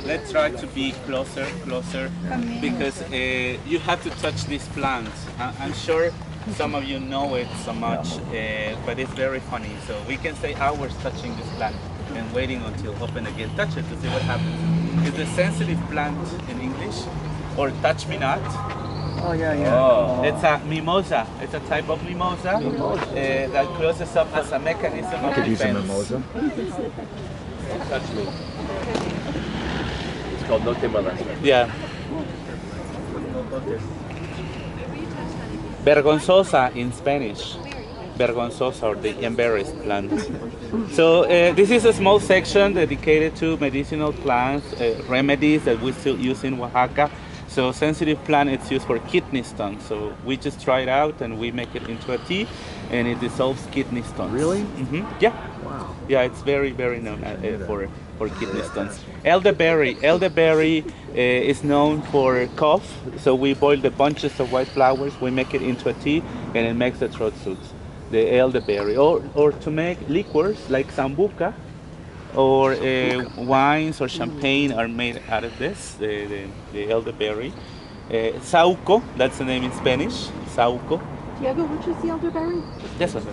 let's try to be closer, because you have to touch these plants. I'm sure some of you know it so much, but it's very funny. So we can stay hours touching this plant and waiting until open again. Touch it to see what happens. It's a sensitive plant in English, or touch me not. Oh, yeah. Oh, it's a mimosa. It's a type of mimosa, that closes up as a mechanism of Could use a defense. mimosa. Touch me. It's called no te molestes. Yeah. Vergonzosa in Spanish. Vergonzosa, or the embarrassed plant. So this is a small section dedicated to medicinal plants, remedies that we still use in Oaxaca. So sensitive plant, it's used for kidney stones. So we just try it out and we make it into a tea, and it dissolves kidney stones. Really? Yeah. Wow. Yeah, it's very, very known for kidney stones. Elderberry is known for cough. So we boil the bunches of white flowers, we make it into a tea, and it makes the throat soothes. The elderberry, or to make liquors like sambuca, or wines or champagne are made out of this, the elderberry. Sauco, that's the name in Spanish, sauco. Diego, which is the elderberry? This one.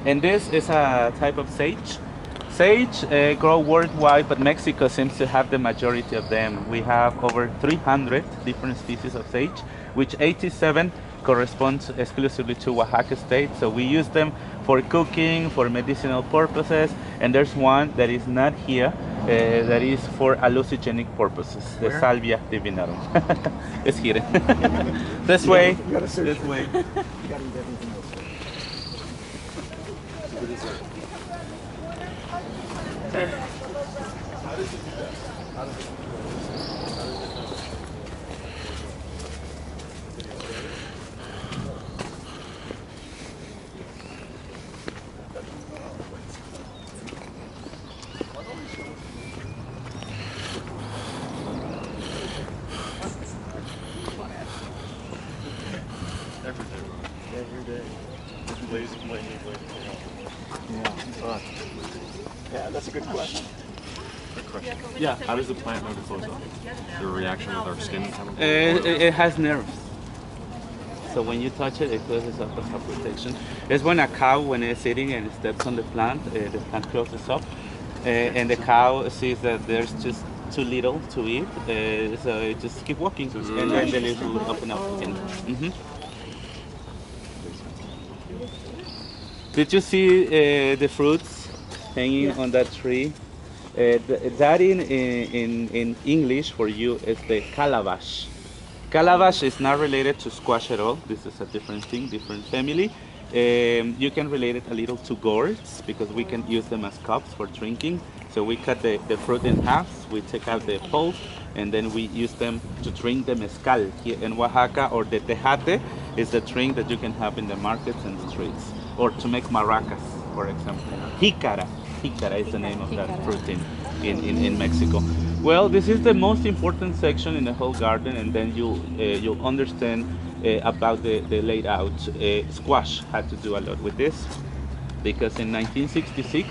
And this is a type of sage. Sage grow worldwide, but Mexico seems to have the majority of them. We have over 300 different species of sage, which 87 corresponds exclusively to Oaxaca state. So we use them for cooking, for medicinal purposes, and there's one that is not here, that is for hallucinogenic purposes, the Salvia divinorum. It's hidden. This way, this way. Yeah, that's a good question. Yeah. How does the plant know to close up? The reaction with our skin? It has nerves. So when you touch it, it closes up as a protection. It's when a cow, when it's sitting and it steps on the plant closes up, and the cow sees that there's just too little to eat, so it just keep walking, and then the leaves will open up again. Did you see the fruits hanging on that tree? That in English for you is the calabash. Calabash is not related to squash at all. This is a different thing, different family. You can relate it a little to gourds because we can use them as cups for drinking. So we cut the fruit in half, we take out the pulp, and then we use them to drink the mezcal here in Oaxaca, or the tejate is the drink that you can have in the markets and streets, or to make maracas, for example. Jícara is the name of that fruit in Mexico. Well, this is the most important section in the whole garden, and then you'll understand about the layout. Squash had to do a lot with this, because in 1966,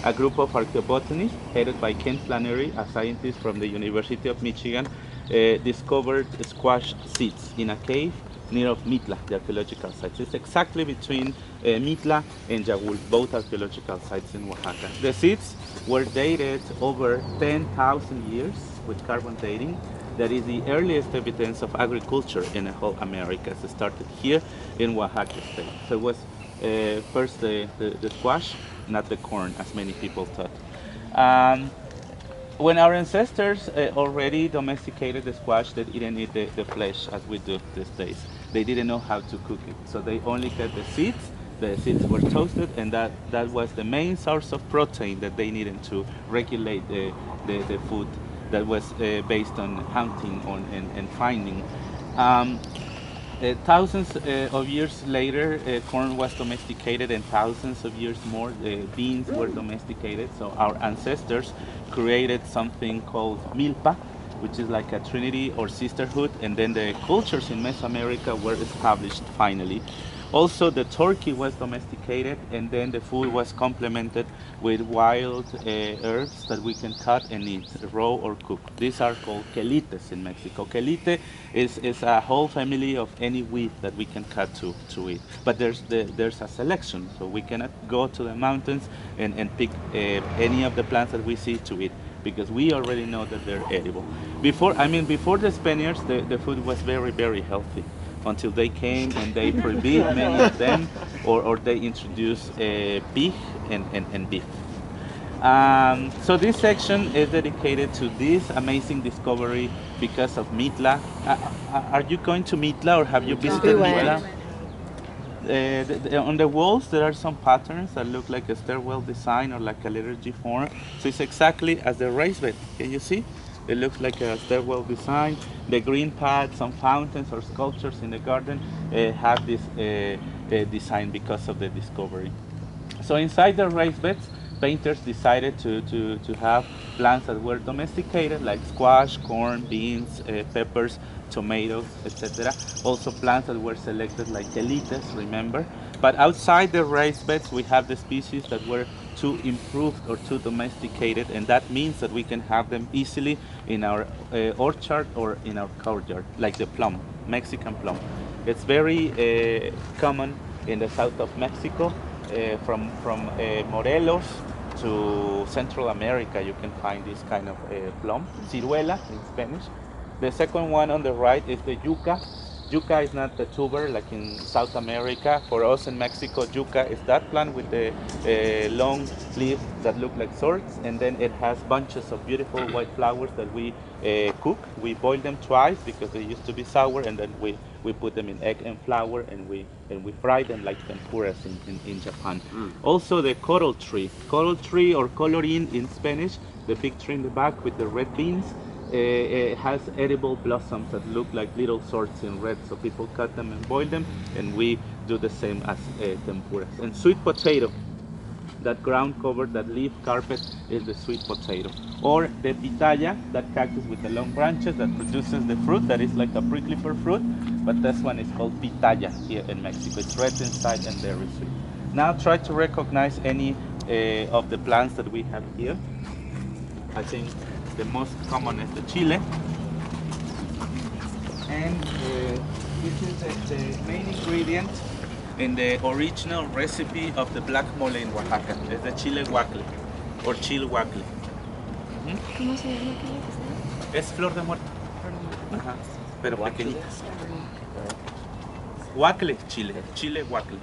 a group of archaeobotanists headed by Ken Flannery, a scientist from the University of Michigan, discovered squash seeds in a cave near of Mitla, the archaeological site. It's exactly between Mitla and Yagul, both archaeological sites in Oaxaca. The seeds were dated over 10,000 years with carbon dating. That is the earliest evidence of agriculture in the whole Americas. It started here in Oaxaca state. So it was first the squash, not the corn, as many people thought. When our ancestors already domesticated the squash, they didn't eat the flesh as we do these days. They didn't know how to cook it, so they only got the seeds. The seeds were toasted, and that was the main source of protein that they needed to regulate the food that was based on hunting and finding. Thousands of years later, corn was domesticated, and thousands of years more, beans were domesticated. So our ancestors created something called milpa, which is like a trinity or sisterhood, and then the cultures in Mesoamerica were established finally. Also, the turkey was domesticated, and then the food was complemented with wild herbs that we can cut and eat, raw or cooked. These are called quelites in Mexico. Quelite is a whole family of any wheat that we can cut to eat. But there's a selection, so we cannot go to the mountains and pick any of the plants that we see to eat, because we already know that they're edible. Before the Spaniards, the food was very, very healthy until they came and they prohibited many of them, or they introduced pig and beef. So this section is dedicated to this amazing discovery because of Mitla. Are you going to Mitla, or have you visited Mitla? On the walls there are some patterns that look like a stairwell design or like a liturgy form. So it's exactly as the raised bed. Can you see? It looks like a stairwell design. The green pads, some fountains or sculptures in the garden have this design because of the discovery. So inside the raised beds, painters decided to have plants that were domesticated, like squash, corn, beans, peppers, tomatoes, etc. Also plants that were selected, like quelites, remember. But outside the raised beds, we have the species that were too improved or too domesticated, and that means that we can have them easily in our orchard or in our courtyard, like the plum, Mexican plum. It's very common in the south of Mexico. From Morelos to Central America, you can find this kind of plum, ciruela in Spanish. The second one on the right is the yuca. Yuca is not the tuber like in South America. For us in Mexico, yuca is that plant with the long leaves that look like swords, and then it has bunches of beautiful white flowers that we cook. We boil them twice because they used to be sour, and then we put them in egg and flour, and we fry them like tempuras in Japan. Also the coral tree or colorín in Spanish, the big tree in the back with the red beans. It has edible blossoms that look like little swords in red, so people cut them and boil them, and we do the same as tempuras. And sweet potato, that ground cover, that leaf carpet, is the sweet potato. Or the pitaya, that cactus with the long branches that produces the fruit that is like a prickly pear fruit, but this one is called pitaya here in Mexico. It's red inside and very sweet. Now try to recognize any of the plants that we have here. I think the most common is the chile, and this is the main ingredient in the original recipe of the black mole in Oaxaca. It's the chile guacle or chile guacle. ¿Cómo se llama aquella? Es flor de muerto. Ajá, pero pequeñita. Guacle, chile guacle.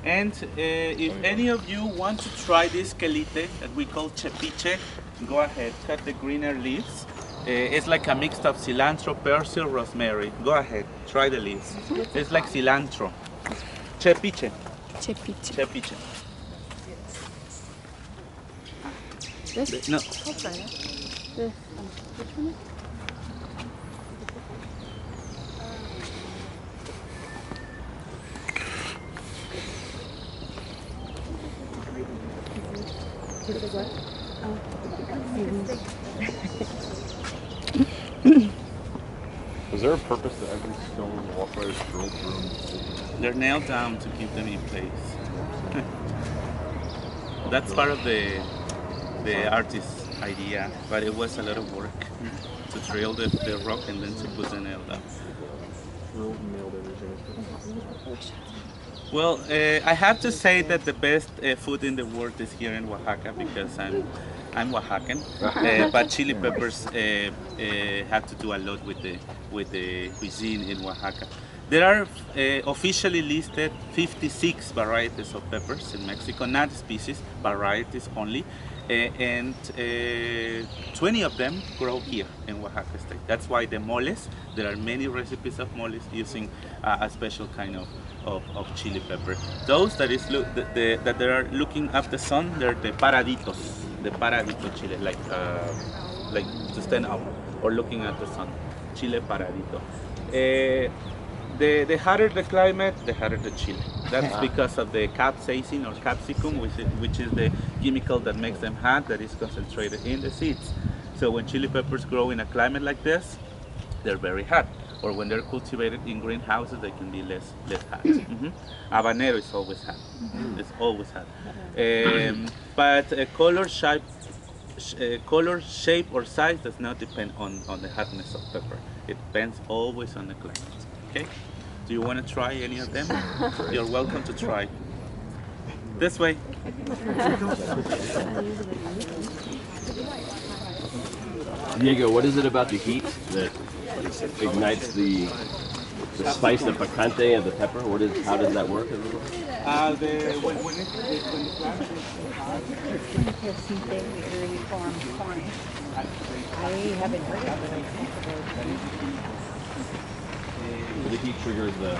And if any of you want to try this quelite that we call cepiche, go ahead, cut the greener leaves. It's like a mix of cilantro, persil, rosemary. Go ahead, try the leaves. It's like cilantro. Cepiche. Cepiche. Cepiche. This? No. I'll try that. This. Which one? This is what? Is there a purpose to every stone walkway is drilled through? They're nailed down to keep them in place. That's part of the artist's idea, but it was a lot of work to drill the rock and then to put the nail down. Well, I have to say that the best food in the world is here in Oaxaca because I'm Oaxacan, but chili peppers have to do a lot with the cuisine in Oaxaca. There are officially listed 56 varieties of peppers in Mexico, not species, varieties only, and 20 of them grow here in Oaxaca state. That's why the moles, there are many recipes of moles using a special kind of chili pepper. Those that they are looking up the sun, they're the paraditos, the paradito chile, like to stand up or looking at the sun, chile paradito. The hotter the climate, the hotter the chili. That's because of the capsaicin or capsicum, which is the chemical that makes them hot, that is concentrated in the seeds. So when chili peppers grow in a climate like this, they're very hot. or when they're cultivated in greenhouses, they can be less hot. Habanero is always hot. It's always hot. But color, shape, or size does not depend on the hotness of pepper. It depends always on the climate. Okay? Do you want to try any of them? You're welcome to try. This way. Diego, what is it about the heat that ignites the spice, the picante of the pepper? How does that work? When the plant is hot, I haven't heard of it. The heat triggers the